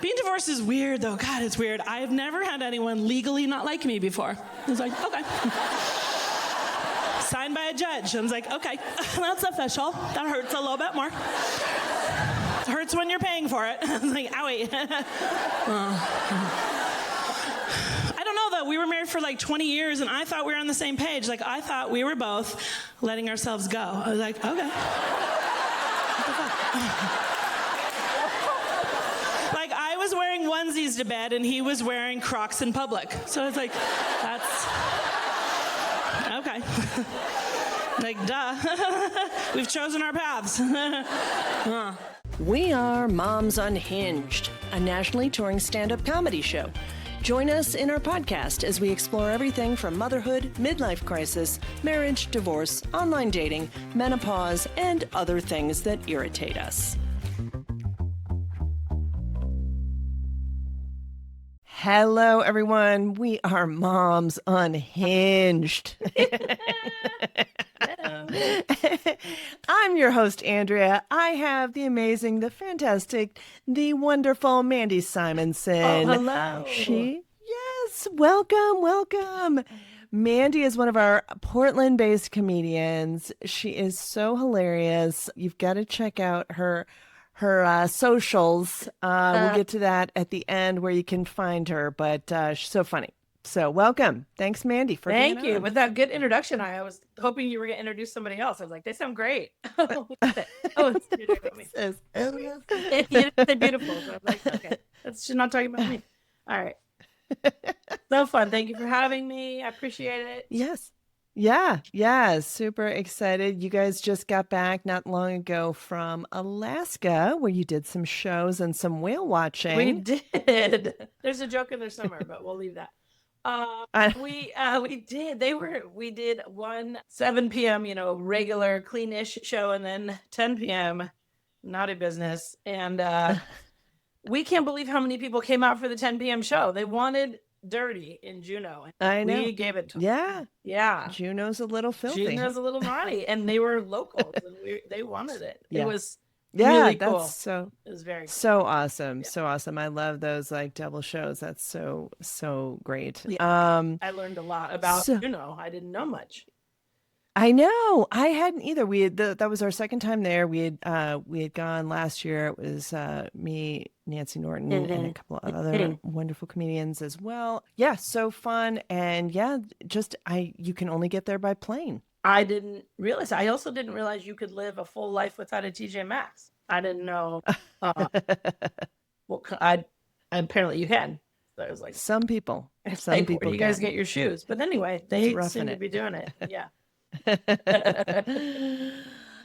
Being divorced is weird, though. God, it's weird. I've never had anyone legally not like me before. I was like, okay. Signed by a judge. I was like, okay, that's official. That hurts a little bit more. It hurts when you're paying for it. I was like, owie. I don't know, though. We were married for like 20 years, and I thought we were on the same page. Like, I thought we were both letting ourselves go. I was like, okay. What the fuck? Like, I was wearing onesies to bed, and he was wearing Crocs in public. So it's like, that's... okay. Like, duh. We've chosen our paths. We are Moms Unhinged, a nationally touring stand-up comedy show. Join us in our podcast as we explore everything from motherhood, midlife crisis, marriage, divorce, online dating, menopause, and other things that irritate us. Hello, everyone. We are Moms Unhinged. I'm your host, Andrea. I have the amazing, the fantastic, the wonderful Mandy Simonson. Oh, hello. Yes, welcome. Mandy is one of our Portland-based comedians. She is so hilarious. You've got to check out her socials. We'll get to that at the end where you can find her, but she's so funny. So welcome. Thanks, Mandy, for being on. Thank you. With that good introduction, I was hoping you were going to introduce somebody else. I was like, they sound great. Oh, it's you're talking about me. They're beautiful. So I'm like, okay, she's not talking about me. All right. So fun. Thank you for having me. I appreciate it. Yes. Yeah. Super excited. You guys just got back not long ago from Alaska where you did some shows and some whale watching. We did. There's a joke in there somewhere, but we'll leave that. We did. We did one 7 p.m., regular cleanish show, and then 10 p.m. naughty business. And we can't believe how many people came out for the 10 p.m. show. They wanted dirty in Juneau. I know. We gave it to them. Yeah. Juneau's a little filthy. Juneau's a little naughty, and they were locals, and they wanted it. Yeah. It was really cool. It was very cool. So awesome. Yeah. So awesome. I love those like double shows. That's so great. Yeah. I learned a lot about Juneau. I didn't know much. I know. I hadn't either. That was our second time there. We had gone last year. It was me, Nancy Norton, and a couple of other wonderful comedians as well. Yeah, so fun. And you can only get there by plane. I didn't realize. I also didn't realize you could live a full life without a TJ Maxx. I didn't know. Apparently you can. So I was like, some people. Where do you guys get your shoes? But anyway, they seem to be doing it. Yeah.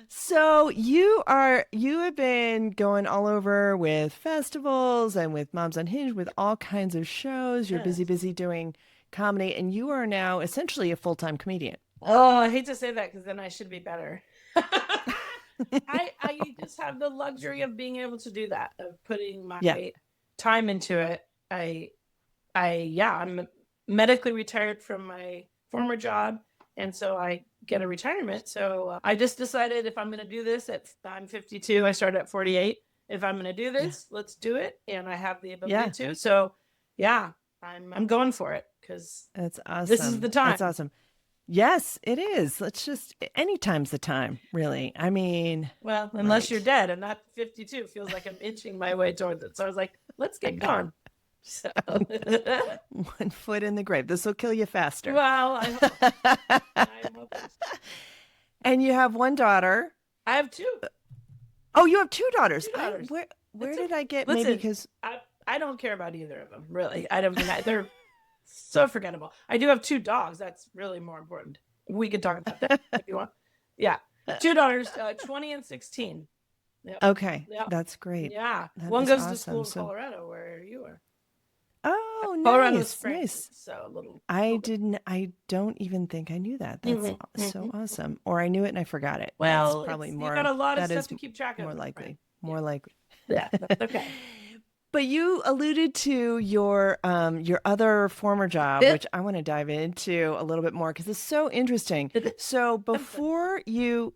So you have been going all over with festivals and with Moms Unhinged with all kinds of shows. You're busy doing comedy, and you are now essentially a full-time comedian. Oh, I hate to say that because then I should be better. I just have the luxury of being able to do that, of putting my time into it. I'm medically retired from my former job, and so I get a retirement. So I just decided if I'm going to do this I'm 52, I started at 48. If I'm going to do this, let's do it. And I have the ability to. So I'm going for it because that's awesome. This is the time. That's awesome. Yes, it is. Anytime's the time, really. I mean, well, unless you're dead, and that 52 feels like I'm inching my way towards it. So I was like, let's get going. So. 1 foot in the grave. This will kill you faster. Well, I hope. And you have one daughter. I have two. Oh, you have two daughters. Where did I get? Listen, maybe because I don't care about either of them. Really, I don't. They're so forgettable. I do have two dogs. That's really more important. We could talk about that if you want. Yeah, two daughters, 20 and 16. Yep. Okay, yep. That's great. Yeah, that one goes awesome. to school in Colorado, where you are. Oh, Colorado nice. Springs. So a little. I don't even think I knew that. That's so awesome. Or I knew it and I forgot it. Well, that's probably more. You got a lot of stuff to keep track of. More likely. Right? More likely. Yeah, that's okay. But you alluded to your other former job, which I want to dive into a little bit more because it's so interesting. So before you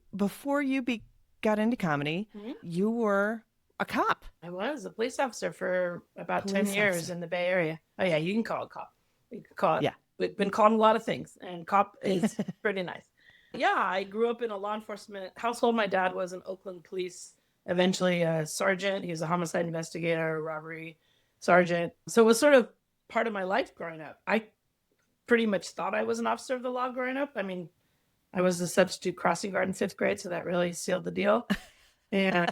got into comedy, you were a cop. I was a police officer for about 10 Police years officer. in the Bay Area. Oh yeah, you can call it cop. You can call it. Yeah. We've been called a lot of things, and cop is pretty nice. Yeah, I grew up in a law enforcement household. My dad was an Oakland police, eventually a sergeant. He was a homicide investigator, a robbery sergeant. So it was sort of part of my life growing up. I pretty much thought I was an officer of the law growing up. I mean, I was a substitute crossing guard in 5th grade, so that really sealed the deal. And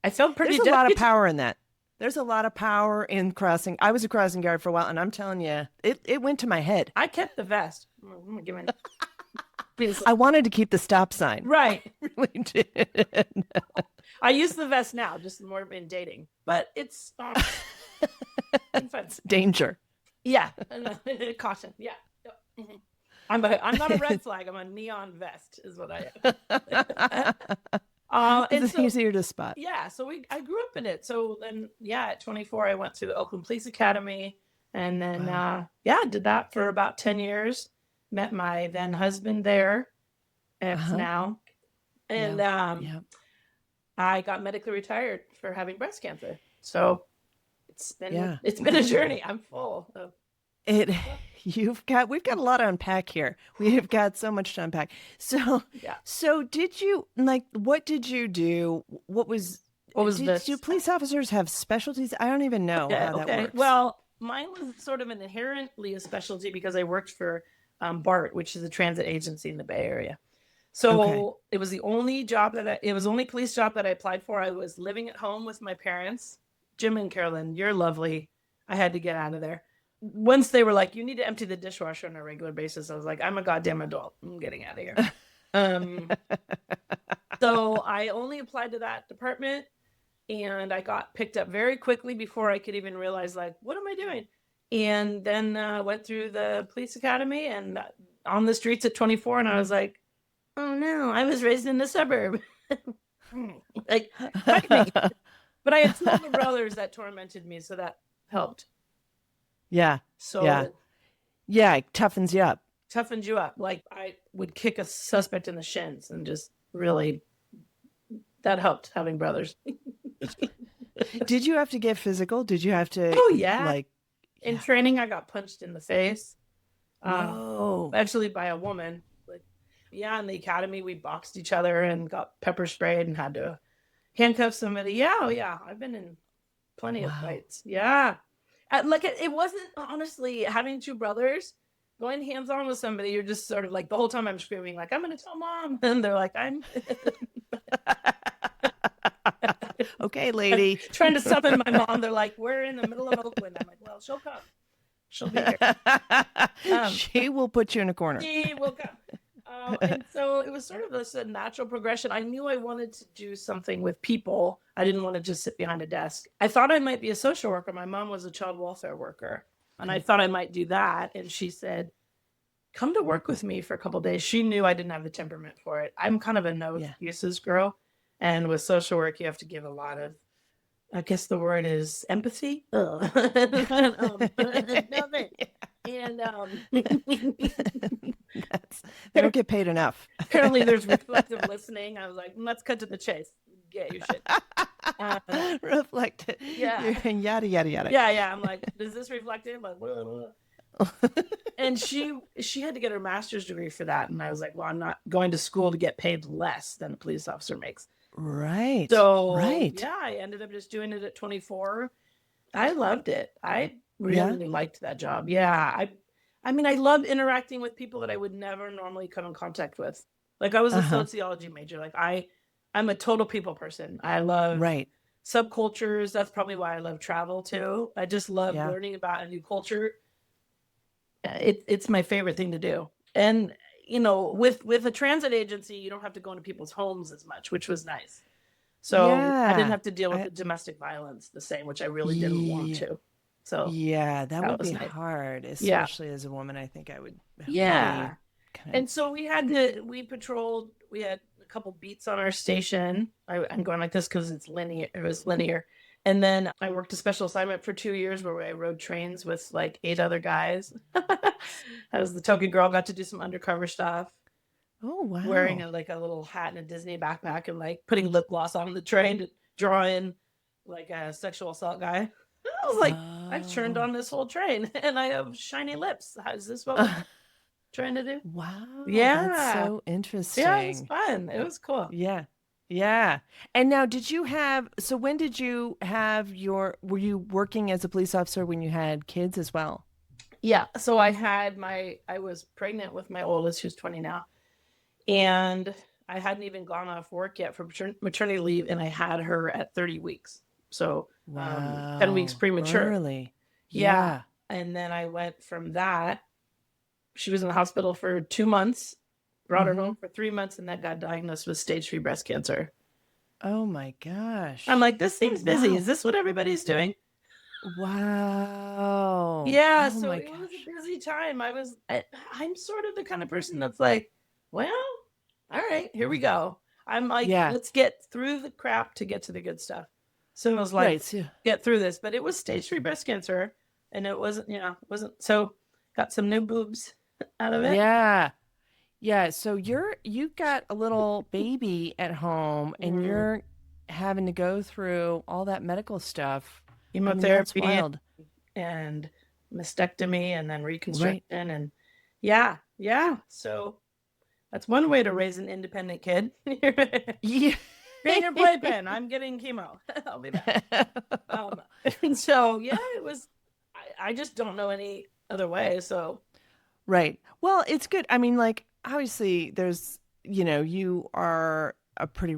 I felt pretty. There's a lot of power in that. There's a lot of power in crossing. I was a crossing guard for a while, and I'm telling you, it went to my head. I kept the vest. I'm giving. I wanted to keep the stop sign. Right. I really did. I use the vest now, just more in dating, but it's It's danger. Yeah, caution. Yeah. Mm-hmm. I'm not a red flag. I'm a neon vest, is what I am. It's easier to spot. Yeah, so I grew up in it. So then, yeah, at 24, I went to the Oakland Police Academy, and then did that for about 10 years. Met my then husband there, ex now, and I got medically retired for having breast cancer. So it's been a journey. I'm full of we've got a lot to unpack here. We've got so much to unpack. So did you what did you do? What was this? Do police officers have specialties? I don't even know how that works. Well, mine was sort of an inherently a specialty because I worked for BART, which is a transit agency in the Bay Area. So it was the only police job that I applied for. I was living at home with my parents. Jim and Carolyn, you're lovely. I had to get out of there. Once they were like, you need to empty the dishwasher on a regular basis, I was like, I'm a goddamn adult. I'm getting out of here. So I only applied to that department, and I got picked up very quickly before I could even realize, like, what am I doing? And then went through the police academy and on the streets at 24, and I was like, oh no, I was raised in the suburb. Like, but I had two older brothers that tormented me, so that helped. Yeah. So it toughens you up. Toughens you up. Like, I would kick a suspect in the shins, and just really, that helped having brothers. Did you have to get physical? Did you have to? Oh yeah. In training, I got punched in the face. Actually by a woman. In the academy, we boxed each other and got pepper sprayed and had to handcuff somebody. Yeah. I've been in plenty of fights. Yeah. It wasn't, honestly, having two brothers, going hands-on with somebody, you're just sort of like, the whole time I'm screaming, like, I'm going to tell mom. And they're like, I'm... Okay, lady. Trying to summon my mom. They're like, we're in the middle of Oakland. I'm like, well, she'll come. She'll be here. She will put you in a corner. She will come. And so it was sort of a natural progression. I knew I wanted to do something with people. I didn't want to just sit behind a desk. I thought I might be a social worker. My mom was a child welfare worker, and I thought I might do that. And she said, come to work with me for a couple of days. She knew I didn't have the temperament for it. I'm kind of a no excuses girl. And with social work, you have to give a lot of, I guess the word is empathy. And they don't get paid enough. Apparently there's reflective listening. I was like, let's cut to the chase. Get your shit. Reflective. Yeah. And yada, yada, yada. Yeah. I'm like, is this reflective? Like, blah, blah. And she had to get her master's degree for that. And I was like, well, I'm not going to school to get paid less than a police officer makes. Right. So, I ended up just doing it at 24. I loved it. I really liked that job. Yeah. I mean, I love interacting with people that I would never normally come in contact with. Like, I was a sociology major. Like, I'm a total people person. I love subcultures. That's probably why I love travel too. I just love learning about a new culture. It's my favorite thing to do. And, you know, with a transit agency, you don't have to go into people's homes as much, which was nice. So I didn't have to deal with the domestic violence the same, which I really didn't want to. So that would be hard, especially as a woman. I think I would. And so we patrolled. We had a couple beats on our station. I'm going like this because it's linear. It was linear. And then I worked a special assignment for 2 years where I rode trains with like 8 other guys. I was the token girl, got to do some undercover stuff. Oh, wow. Wearing a little hat and a Disney backpack and like putting lip gloss on the train to drawing like a sexual assault guy. I was like, I've turned on this whole train and I have shiny lips. Is this what we're trying to do? Wow. Yeah. That's so interesting. Yeah, it was fun. It was cool. Yeah. Yeah. And now so when did you have were you working as a police officer when you had kids as well? Yeah. So I was pregnant with my oldest, who's 20 now. And I hadn't even gone off work yet for maternity leave. And I had her at 30 weeks. So 10 weeks premature. Early. Yeah. And then I went from that. She was in the hospital for 2 months, brought her home for 3 months, and then got diagnosed with stage 3 breast cancer. Oh my gosh. I'm like, this seems busy. Wow. Is this what everybody's doing? Wow. Yeah. Oh So my it was gosh. a busy time. I'm sort of the kind of person that's like, well, all right, here we go. I'm like, let's get through the crap to get to the good stuff. So it was like, get through this. But it was stage 3 breast cancer, and it wasn't, so got some new boobs out of it. Yeah. Yeah. So you've got a little baby at home and you're having to go through all that medical stuff. Chemotherapy, that's wild. And mastectomy, and then reconstruction. And yeah. So that's one way to raise an independent kid. Yeah. Bring your playpen. I'm getting chemo. I'll be back. And so, yeah, it was, I just don't know any other way. So. Right. Well, it's good. I mean, like, obviously there's, you are a pretty,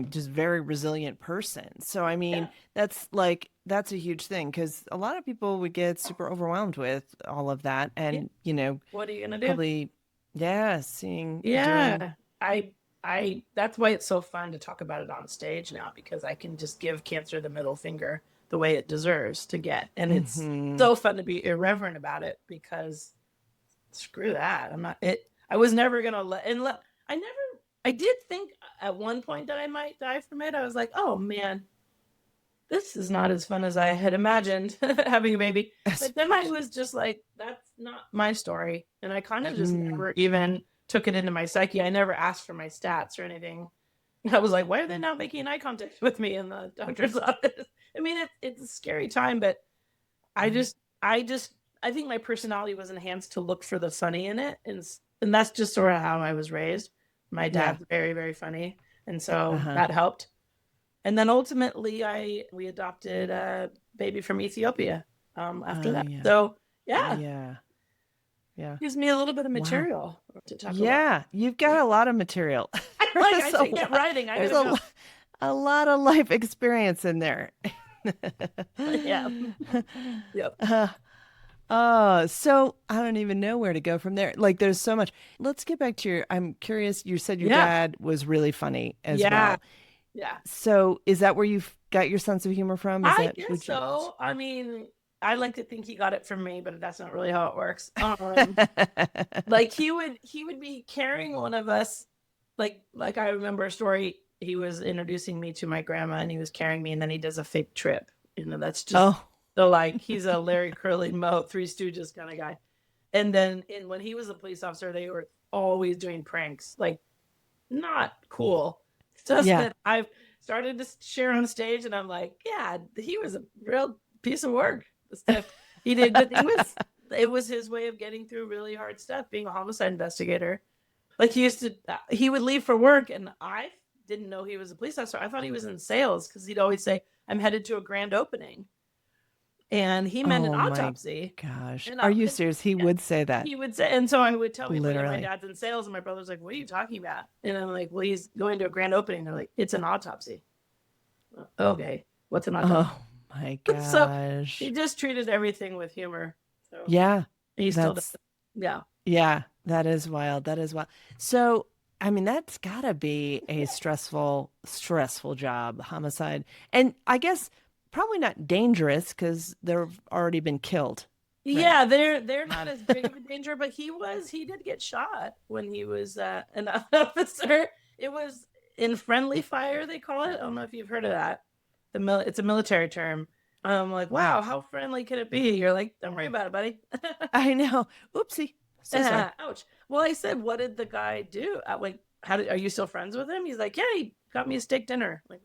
just very resilient person. So, I mean, that's a huge thing because a lot of people would get super overwhelmed with all of that. And, what are you going to do? Probably, seeing. Yeah. That's why it's so fun to talk about it on stage now, because I can just give cancer the middle finger the way it deserves to get. And it's so fun to be irreverent about it because screw that. I was never going to I did think at one point that I might die from it. I was like, oh man, this is not as fun as I had imagined having a baby. But then I was just like, that's not my story. And I kind of just never even took it into my psyche. I never asked for my stats or anything. I was like, why are they not making eye contact with me in the doctor's office? I mean, it's a scary time, but I think my personality was enhanced to look for the funny in it. And that's just sort of how I was raised. My dad's very, very funny. And so that helped. And then ultimately we adopted a baby from Ethiopia after that. Yeah. So yeah. Gives me a little bit of material to talk about. Yeah, you've got a lot of material. I should get writing. There's a lot of life experience in there. Yeah. Yep. So I don't even know where to go from there. Like, there's so much. Let's get back to I'm curious. You said your dad was really funny as well. Yeah. So is that where you've got your sense of humor from? I guess so. I mean, I like to think he got it from me, but that's not really how it works. Like he would be carrying one of us. Like I remember a story. He was introducing me to my grandma, and he was carrying me, and then he does a fake trip. That's just he's a Larry Curly Moe, Three Stooges kind of guy. And then when he was a police officer, they were always doing pranks, like not cool. Just that I've started to share on stage, and I'm like, yeah, he was a real piece of work. The stuff he did good things. It was his way of getting through really hard stuff, being a homicide investigator. Like he would leave for work, and I didn't know he was a police officer. I thought he was in sales because he'd always say, I'm headed to a grand opening. And he meant an autopsy. Gosh. Are you serious? He would say that. He would say, and so I would tell people, my dad's in sales, and my brother's like, what are you talking about? And I'm like, well, he's going to a grand opening. They're like, it's an autopsy. Okay. What's an autopsy? Oh my gosh. So he just treated everything with humor. So he still does. Yeah. Yeah. That is wild. That is wild. So, I mean, that's gotta be a stressful job, homicide. And I guess probably not dangerous because they've already been killed. Right? Yeah, they're not as big of a danger, but he did get shot when he was an officer. It was in friendly fire, they call it. I don't know if you've heard of that. It's a military term. I'm like, wow, how friendly can it be? You're like, don't worry about it, buddy. I know. Oopsie. So sorry. Ouch. Well, I said, what did the guy do? Like, are you still friends with him? He's like, yeah, he got me a steak dinner. Like,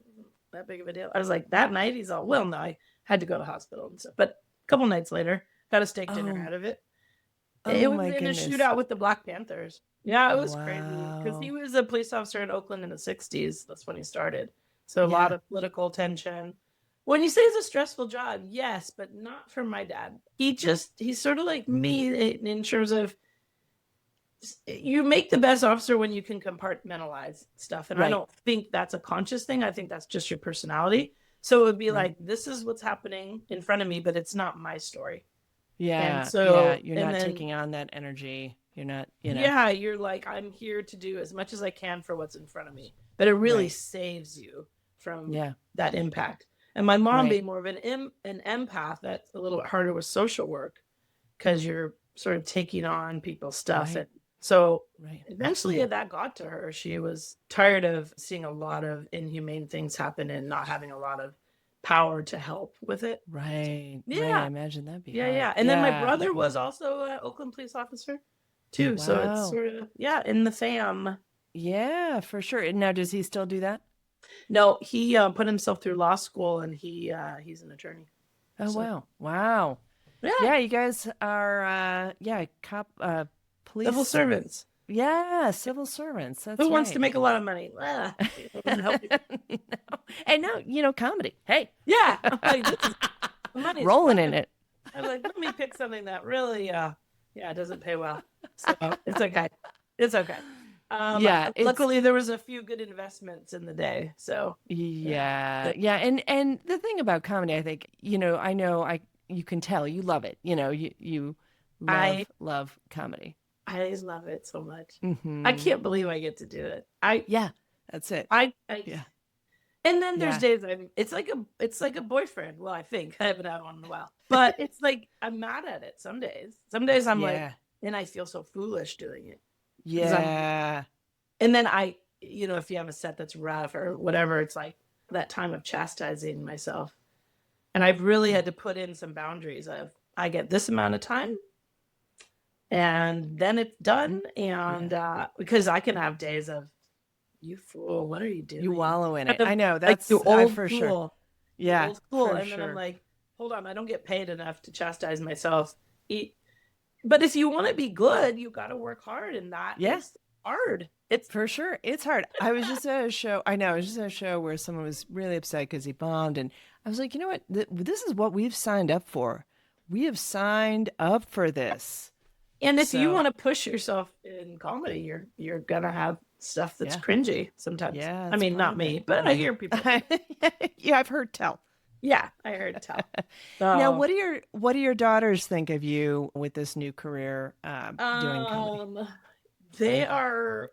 that big of a deal. I was like, that night? He's all, well, no, I had to go to the hospital and stuff. But a couple nights later, got a steak dinner out of it. It Oh was my in goodness. a shootout with the Black Panthers. Yeah, it was crazy. Because Wow. he was a police officer in Oakland in the 60s. That's when he started. So a Yeah. lot of political tension. When you say it's a stressful job, yes, but not for my dad. He's sort of like me in terms of, you make the best officer when you can compartmentalize stuff. And I Right. don't think that's a conscious thing. I think that's just your personality. So it would be Right. like, this is what's happening in front of me, but it's not my story. Yeah. And so You're not taking on that energy. You're not, Yeah, you're like, I'm here to do as much as I can for what's in front of me. But it really saves you from that impact. And my mom being more of an empath, that's a little bit harder with social work because you're sort of taking on people's stuff. And so eventually that got to her. She was tired of seeing a lot of inhumane things happen and not having a lot of power to help with it. Right. Yeah. Right. I imagine that'd be hard. Yeah. And then my brother was also an Oakland police officer too. Wow. So it's sort of, in the fam. Yeah, for sure. And now, does he still do that? No, he put himself through law school and he's an attorney. Oh, so. Wow. Yeah, you guys are, police. Civil servants. Yeah, civil servants. That's Who wants to make a lot of money? No. And now, comedy. Hey. Yeah. Like, money's rolling in it. I'm like, let me pick something that really, it doesn't pay well. So it's okay. It's okay. Luckily there was a few good investments in the day. So yeah. And the thing about comedy, I think, you can tell you love it. You love comedy. I just love it so much. Mm-hmm. I can't believe I get to do it. That's it. And then there's days it's like a boyfriend. Well, I think I haven't had one in a while, but it's like I'm mad at it some days. Some days I'm like, and I feel so foolish doing it. Yeah. And then if you have a set that's rough or whatever, it's like that time of chastising myself. And I've really had to put in some boundaries of, I get this amount of time and then it's done. And because I can have days of, you fool, what are you doing? You wallow in it. I know. That's like the old for school. Sure. Yeah. Old school. And then I'm like, hold on, I don't get paid enough to chastise myself. But if you want to be good, you got to work hard. And that is hard. It's for sure. It's hard. I was just at a show. I was just at a show where someone was really upset because he bombed. And I was like, you know what? This is what we've signed up for. We have signed up for this. And if you want to push yourself in comedy, you're going to have stuff that's cringy sometimes. Yeah. I mean, not me, but I hear people. I've heard tell. Yeah, I heard tell. So, now, what do your daughters think of you with this new career doing comedy? They are,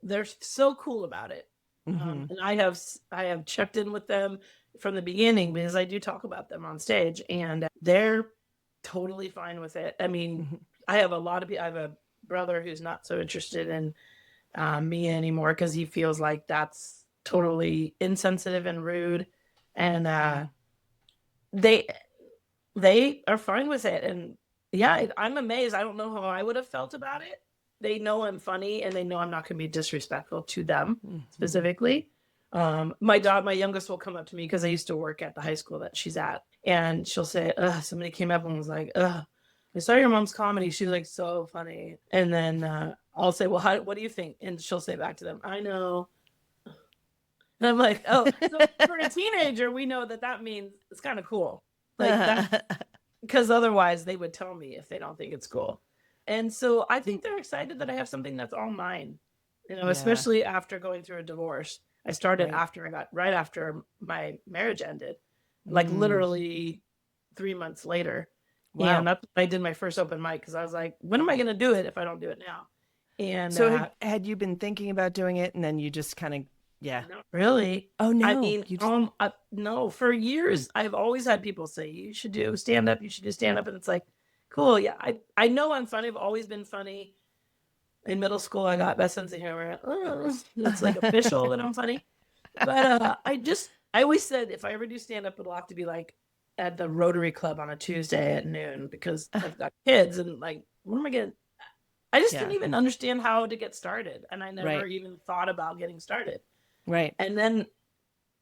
they're so cool about it. And I have checked in with them from the beginning because I do talk about them on stage, and they're totally fine with it. I mean, I have a brother who's not so interested in me anymore because he feels like that's totally insensitive and rude. And they are fine with it. And I'm amazed. I don't know how I would have felt about it. They know I'm funny and they know I'm not going to be disrespectful to them specifically. My youngest will come up to me because I used to work at the high school that she's at. And she'll say, somebody came up and was like, I saw your mom's comedy. She's like, so funny. And then I'll say, well, what do you think? And she'll say back to them, I know. And I'm like, so for a teenager, we know that means it's kind of cool. Like that, because otherwise they would tell me if they don't think it's cool. And so I think they're excited that I have something that's all mine, especially after going through a divorce. I started right after my marriage ended, like literally 3 months later. Wow. And I did my first open mic because I was like, when am I going to do it if I don't do it now? And so had you been thinking about doing it and then you just kind of, not really. Oh, no. I mean, no, for years, I've always had people say, you should do stand-up. You should do stand-up. And it's like, cool. Yeah, I know I'm funny. I've always been funny. In middle school, I got best sense of humor. It's like official that I'm funny. But I always said if I ever do stand-up, it'll have to be like at the Rotary Club on a Tuesday at noon because I've got kids and like, what am I going to... I just didn't even understand how to get started. And I never even thought about getting started. Right. And then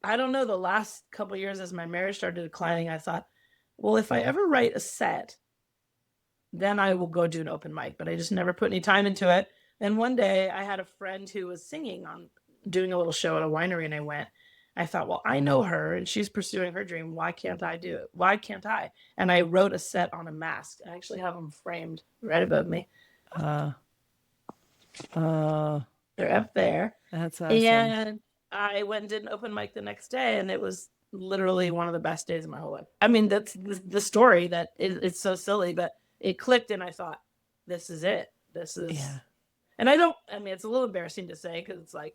I don't know, the last couple of years as my marriage started declining, I thought, well, if I ever write a set, then I will go do an open mic. But I just never put any time into it. And one day I had a friend who was singing on doing a little show at a winery, and I went. I thought, well, I know her and she's pursuing her dream. Why can't I do it? Why can't I? And I wrote a set on a mask. I actually have them framed right above me. They're up there. That's awesome. And I went and did an open mic the next day, and it was literally one of the best days of my whole life. I mean, that's the story that it's so silly, but it clicked, and I thought, this is it. This is, and I mean, it's a little embarrassing to say because it's like,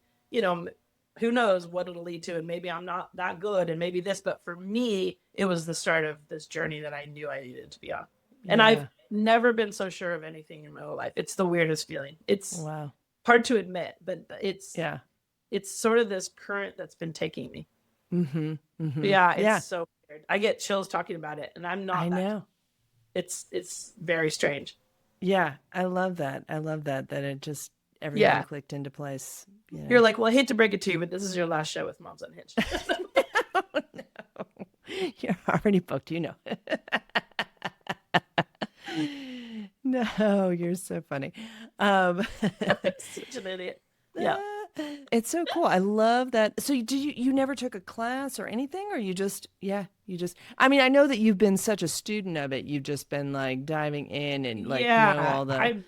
who knows what it'll lead to, and maybe I'm not that good, and maybe this, but for me, it was the start of this journey that I knew I needed to be on. And I've never been so sure of anything in my whole life. It's the weirdest feeling. It's hard to admit, but it's sort of this current that's been taking me. It's so weird. I get chills talking about it, and I'm not. I know. It's very strange. Yeah, I love that. That it just everything clicked into place. You're like, well, I hate to break it to you, but this is your last show with Moms Unhinged. Oh, no. You're already booked, No, you're so funny. Such an idiot. Yeah. It's so cool. I love that. So you never took a class or anything, or you just, I mean, I know that you've been such a student of it. You've just been like diving in and like, know all the.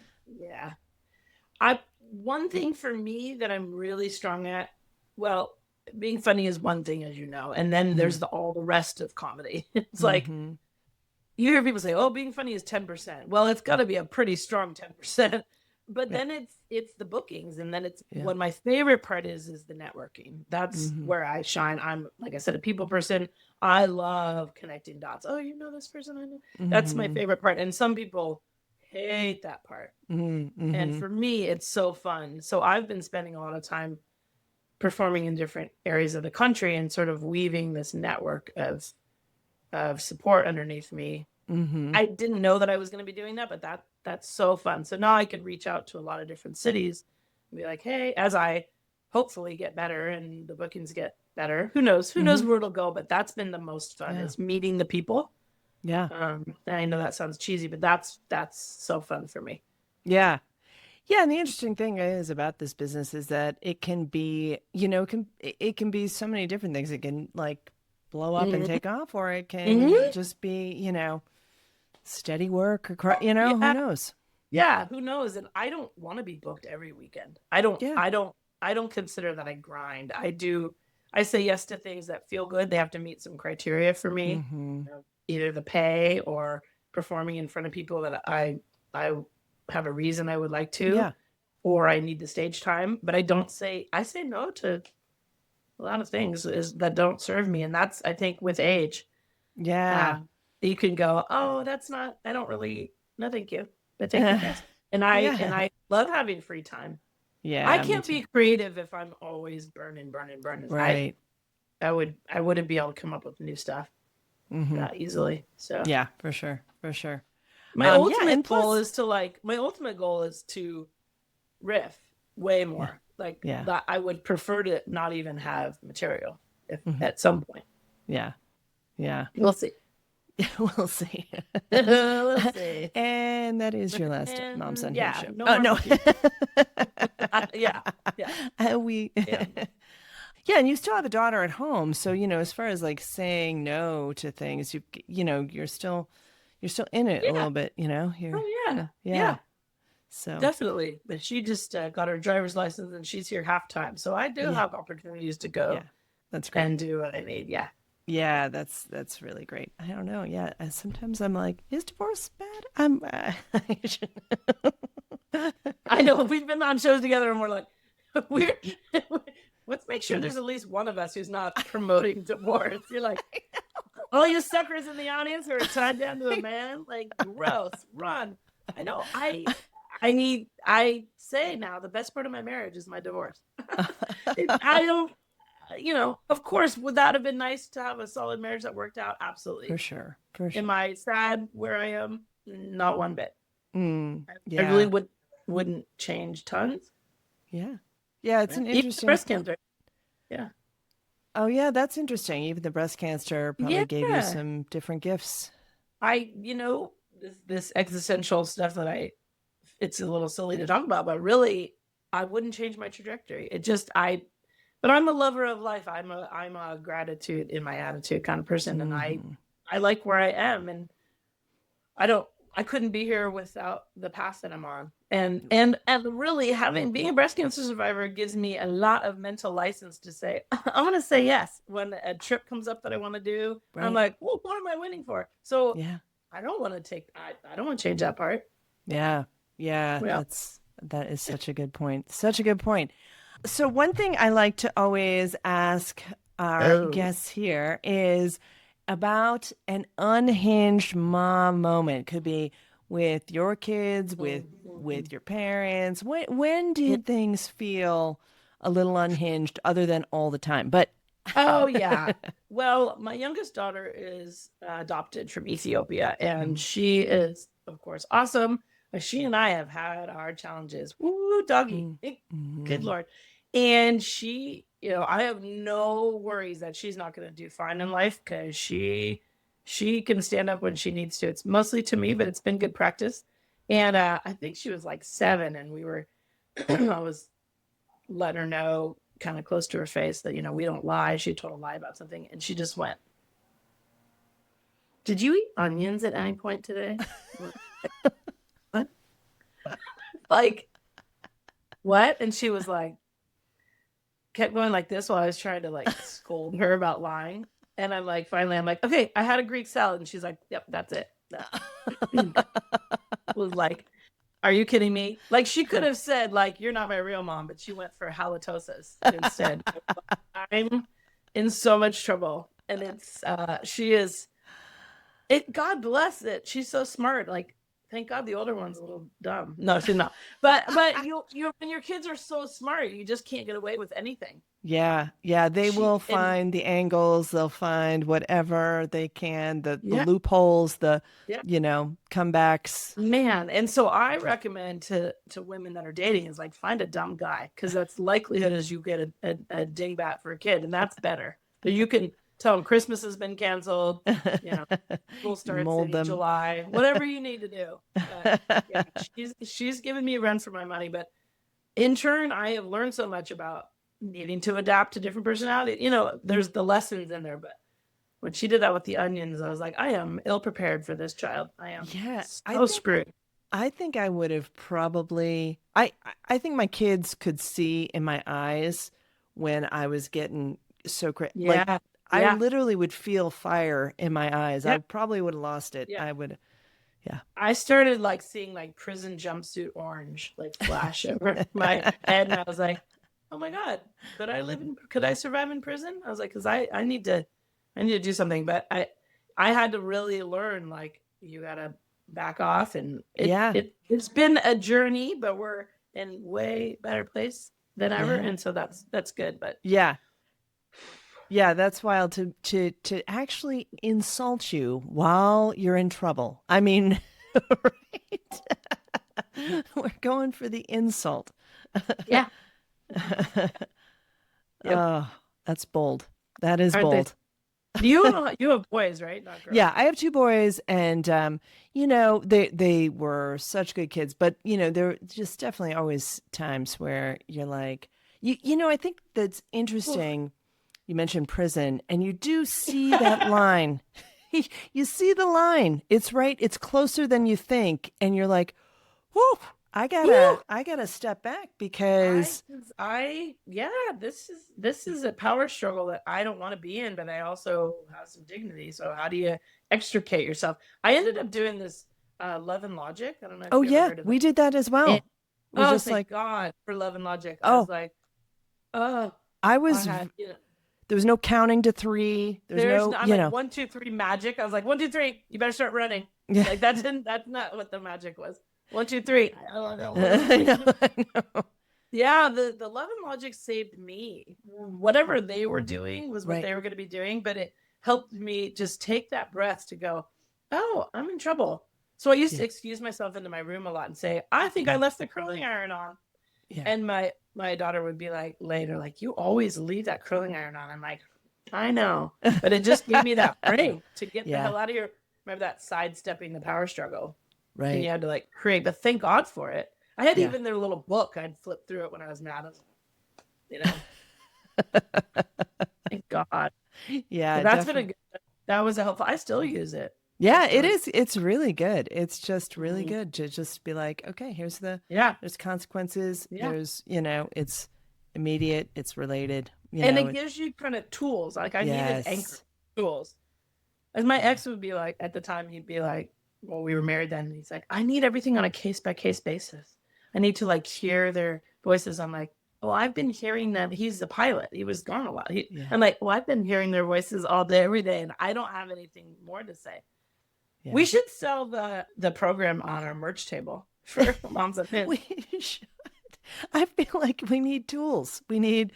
One thing for me that I'm really strong at, well, being funny is one thing, as you know, and then there's all the rest of comedy. It's like, you hear people say, oh, being funny is 10%. Well, it's got to be a pretty strong 10%. But then it's the bookings, and then it's what my favorite part is the networking. That's where I shine. I'm, like I said, a people person. I love connecting dots. Oh, you know this person? I know. That's my favorite part. And some people hate that part. And for me, it's so fun. So I've been spending a lot of time performing in different areas of the country and sort of weaving this network of support underneath me. I didn't know that I was going to be doing that, but that's so fun. So now I could reach out to a lot of different cities and be like, hey, as I hopefully get better and the bookings get better, who knows where it'll go, but that's been the most fun is meeting the people. And I know that sounds cheesy, but that's so fun for me. Yeah. And the interesting thing is about this business is that it can be, it can be so many different things. It can like blow up and take off, or it can just be, steady work, or who knows? Yeah, who knows? And I don't want to be booked every weekend. I don't consider that I grind. I say yes to things that feel good. They have to meet some criteria for me. Either the pay or performing in front of people that I have a reason I would like to, or I need the stage time. But I say no to a lot of things that don't serve me. And that's, I think, with age. You can go, oh, I don't really, no, thank you. But thank you guys. And I love having free time. I can't be creative if I'm always burning. Right. I wouldn't be able to come up with new stuff that easily. So yeah, for sure. My ultimate goal is to riff way more. That I would prefer to not even have material at some point. Yeah. We'll see. We'll see. We'll see. And that is your last Moms Unhinged show. No. And you still have a daughter at home, so as far as like saying no to things, you're still in it a little bit, So definitely, but she just got her driver's license and she's here half time, so I do have opportunities to go. That's great. And do what I need. Yeah, that's really great. I don't know. Yeah, sometimes I'm like, is divorce bad? I know we've been on shows together and we're like, let's make sure there's at least one of us who's not promoting divorce. You're like, all you suckers in the audience who are tied down to a man, like, gross, run. I know. I say now the best part of my marriage is my divorce. I don't. Of course, would that have been nice to have a solid marriage that worked out? Absolutely. For sure. Am I sad where I am? Not one bit. Yeah. I really wouldn't change tons. Yeah. Yeah, it's an interesting... breast cancer. Yeah. Oh yeah, that's interesting. Even the breast cancer probably gave you Yeah. some different gifts. This existential stuff that it's a little silly to talk about, but really, I wouldn't change my trajectory. But I'm a lover of life. I'm a gratitude in my attitude kind of person, and I like where I am, and I couldn't be here without the path that I'm on. And really being a breast cancer survivor gives me a lot of mental license to say, I'm going to say yes when a trip comes up that I want to do. Right. I'm like, well, what am I waiting for? So Yeah. I don't want to change that part. Yeah. Yeah. Yeah. That is such a good point. Such a good point. So one thing I like to always ask our guests here is about an unhinged mom moment. Could be with your kids, with your parents. When did things feel a little unhinged other than all the time? But Oh yeah. Well, my youngest daughter is adopted from Ethiopia, and she is, of course, awesome. But she and I have had our challenges. Woo, doggy. Good Lord. And I have no worries that she's not going to do fine in life, because she can stand up when she needs to. It's mostly to me, but it's been good practice. And I think she was like 7, and I was letting her know kind of close to her face that, we don't lie. She told a lie about something, and she just went, "Did you eat onions at any point today?" What? Like, what? And she was like, kept going like this while I was trying to like scold her about lying. And finally, I'm like, okay, I had a Greek salad. And she's like, yep, that's it. Was like, are you kidding me? Like, she could have said, like, you're not my real mom, but she went for halitosis instead. I'm in so much trouble. And God bless it. She's so smart. Like, thank God the older one's a little dumb. No, she's not. But when your kids are so smart, you just can't get away with anything. Yeah. They will find the angles. They'll find whatever they can, the loopholes, comebacks. Man. And so I recommend to women that are dating is like, find a dumb guy, because that's likelihood is you get a dingbat for a kid, and that's better. So you can tell them Christmas has been canceled. School starts in July. Whatever you need to do. But, she's given me a run for my money, but in turn, I have learned so much about needing to adapt to different personality. There's the lessons in there, but when she did that with the onions, I was like, I am ill prepared for this child. I am screwed. I think I would have probably. I think my kids could see in my eyes when I was getting so crazy. Yeah. Like, I literally would feel fire in my eyes. Yep. I probably would have lost it. Yeah. I would. Yeah. I started like seeing like prison jumpsuit orange like flash over my head, and I was like, oh my God, could I survive in prison? I was like, because I need to do something. But I had to really learn, like, you gotta back off, and it's been a journey, but we're in way better place than ever. And so that's good. But that's wild to actually insult you while you're in trouble. I mean, right? We're going for the insult. Yeah. Oh, that's bold. That is bold. You have boys, right? Not girls. Yeah, I have 2 boys, and they were such good kids, but there were just definitely always times where you're like, I think that's interesting. You mentioned prison, and you do see that line. You see the line. It's right. It's closer than you think, and you're like, whoo. I gotta step back, because this is a power struggle that I don't want to be in, but I also have some dignity. So how do you extricate yourself? I ended up doing this Love and Logic. I don't know. If you ever heard of we did that as well. Thank God for Love and Logic. I was like, there was no counting to 3. There's no, like 1, 2, 3 magic. I was like, 1, 2, 3. You better start running. Yeah. Like that's not what the magic was. 1, 2, 3. I don't know. I know. Yeah, the Love and Logic saved me. Whatever they were doing was what they were going to be doing, but it helped me just take that breath to go, oh, I'm in trouble. So I used to excuse myself into my room a lot and say, I think I left the curling iron on. Yeah. And my daughter would be like later, like, you always leave that curling iron on. I'm like, I know. But it just gave me that break to get the Yeah. hell out of here. Remember that sidestepping the power struggle? Right. And you had to like hurry, but thank God for it. I had Yeah. even their little book. I'd flip through it when I was mad. You know. Thank God. Yeah, But that's definitely. that was a helpful. I still use it. Yeah, it is. It's really good. It's just really Mhm. good to just be like, okay, here's Yeah. there's consequences. Yeah. There's, it's immediate. It's related. And it gives you kind of tools. Like I needed anchor Yes. tools. As my ex would be like, at the time, he'd be like, well, we were married then. And he's like, I need everything on a case by case basis. I need to like hear their voices. I'm like, well, I've been hearing them. He's the pilot. He was gone a while. Yeah. I'm like, well, I've been hearing their voices all day, every day, and I don't have anything more to say. Yeah. We should sell the program on our merch table for Moms and Pins. We should. I feel like we need tools. We need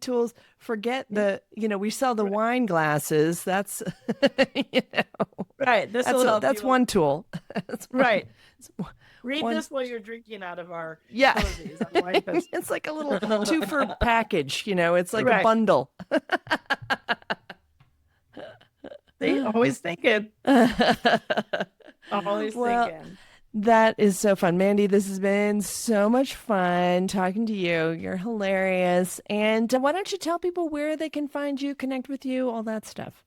tools. Forget we sell the wine glasses. That's right. That's one tool. Right. Read this while you're drinking out of our cozies on Wine Fest. It's like a little 2-for package. It's like a bundle. They always thinking. Always thinking. That is so fun. Mandy, this has been so much fun talking to you. You're hilarious. And why don't you tell people where they can find you, connect with you, all that stuff?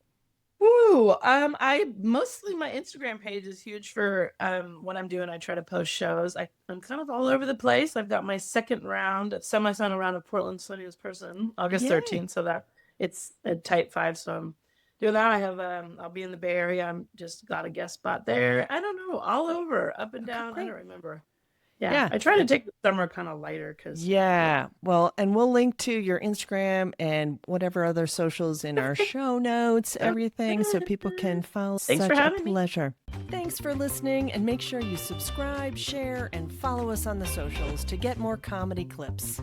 Woo! I mostly my Instagram page is huge for what I'm doing. I try to post shows. I'm kind of all over the place. I've got my second round, semi-final round of Portland's Funniest Person, August 13th. So that it's a tight 5. So I'm doing that. I have I'll be in the Bay Area. I'm just got a guest spot there. I don't know, all over, up and down. Great. I don't remember. Yeah. I try to take the summer kind of lighter because. Yeah. Well, and we'll link to your Instagram and whatever other socials in our show notes, everything, so people can follow. Thanks for having me. Pleasure. Thanks for listening, and make sure you subscribe, share, and follow us on the socials to get more comedy clips.